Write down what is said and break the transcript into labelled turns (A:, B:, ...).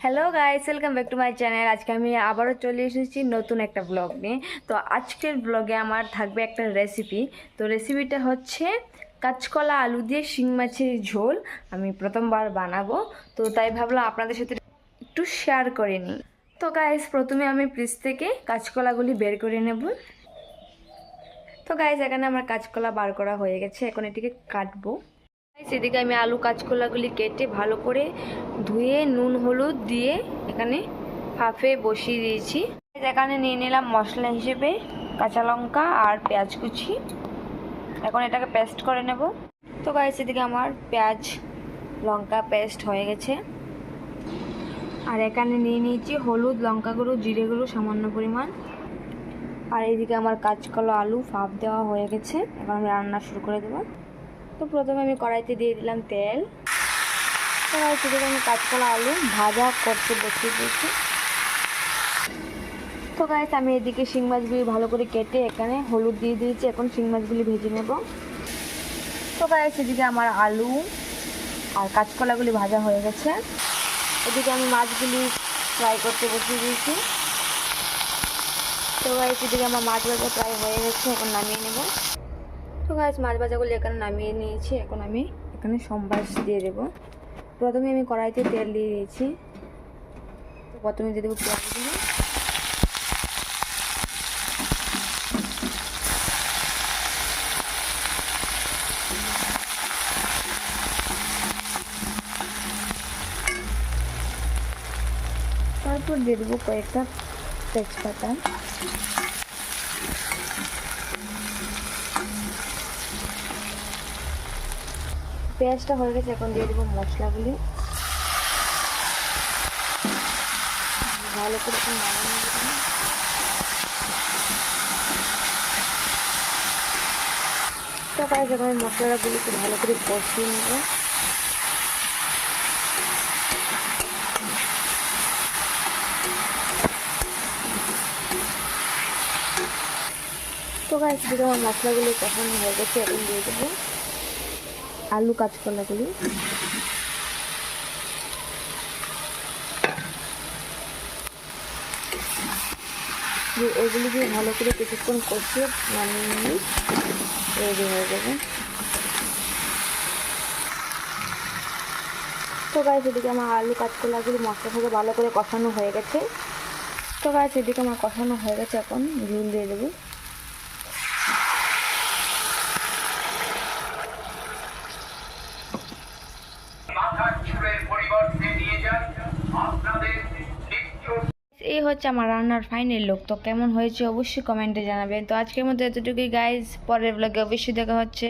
A: Hello guys, welcome back to my channel. আজকে আমি আবারও চলে এসেছি নতুন একটা ব্লগ নিয়ে। তো আজকের ব্লগে আমার থাকবে একটা রেসিপি। তো রেসিপিটা হচ্ছে কাঁচকলা আলু দিয়ে শিং মাছের ঝোল। আমি প্রথমবার বানাবো, তো তাই ভাবলাম আপনাদের সাথে একটু শেয়ার করে নিই। তো গাইস, প্রথমে আমি ফ্রিজ থেকে কাঁচকলাগুলি বের করে নেব। তো গাইস, এখানে আমার কাঁচকলা বার করা হয়ে গেছে, এখন এটিকে কাটবো। সেদিকে আমি আলু কাঁচকলাগুলি কেটে ভালো করে ধুয়ে নুন হলুদ দিয়ে এখানে হাফে বসিয়ে দিয়েছি। এখানে নিয়ে নিলাম মশলা হিসেবে কাঁচা লঙ্কা আর পেঁয়াজ কুচি। এখন এটাকে পেস্ট করে নেব। তো গাইস, এদিকে আমার পেঁয়াজ লঙ্কা পেস্ট হয়ে গেছে। আর এখানে নিয়ে নিয়েছি হলুদ, লঙ্কা গুঁড়ো, জিরে গুঁড়ো সামান্য পরিমাণ। আর এইদিকে আমার কাঁচকলা আলু ভাপ দেওয়া হয়ে গেছে, এখন আমি রান্না শুরু করে দেবো। তো প্রথমে আমি কড়াইতে দিয়ে দিলাম তেল। তো সেদিকে আমি কাঁচকলা আলু ভাজা করতে বসিয়ে দিয়েছি। তো গাইস, আমি এদিকে শিং মাছগুলি ভালো করে কেটে এখানে হলুদ দিয়ে দিয়েছি, এখন শিং মাছগুলি ভেজে নেব। তো গাইস, এদিকে আমার আলু আর কাঁচকলাগুলি ভাজা হয়ে গেছে। এদিকে আমি মাছগুলি ফ্রাই করতে বসিয়ে দিয়েছি। তো গাইস, এদিকে আমার মাছ ভাজা প্রায় হয়ে গেছে, এখন নামিয়ে নেব। তো গাইস, মাছ ভাজাগুলি এখানে নামিয়ে নিয়েছি, এখন আমি এখানে সম্বাস দিয়ে দেবো। প্রথমে আমি কড়াইতে তেল দিয়ে দিয়েছি। তো প্রথমে দিয়ে দেবো পেঁয়াজগুলি। তারপর দিয়ে দেবো কয়েকটা তেজপাতা। পেঁয়াজটা হয়ে গেছে, এখন দিয়ে দেবো মশলাগুলি। ভালো করে নাড়ানো যাবে। তারপরে যখন মশলাগুলিকে ভালো করে কষিয়ে নেব। তো গাইস, যদি আমার মশলাগুলি কষানো হয়ে গেছে, এখন দিয়ে দেবো আলু কাঁচকলাগুলি। এগুলি দিয়ে ভালো করে কিছুক্ষণ কষিয়ে নামিয়ে নিয়ে রেডি হয়ে যাবে। তো গাইস, এদিকে আমার আলু কাঁচকলাগুলি মশলার সাথে ভালো করে কষানো হয়ে গেছে। তো গাইস, এদিকে আমার কষানো হয়ে গেছে, এখন ঝোল দিয়ে দেবো। এই হচ্ছে আমার রান্নার ফাইনাল লুক। তো কেমন হয়েছে অবশ্যই কমেন্টে জানাবেন। তো আজকের মতো এতটুকুই গাইজ, পরের ব্লগে অবশ্যই দেখা হচ্ছে।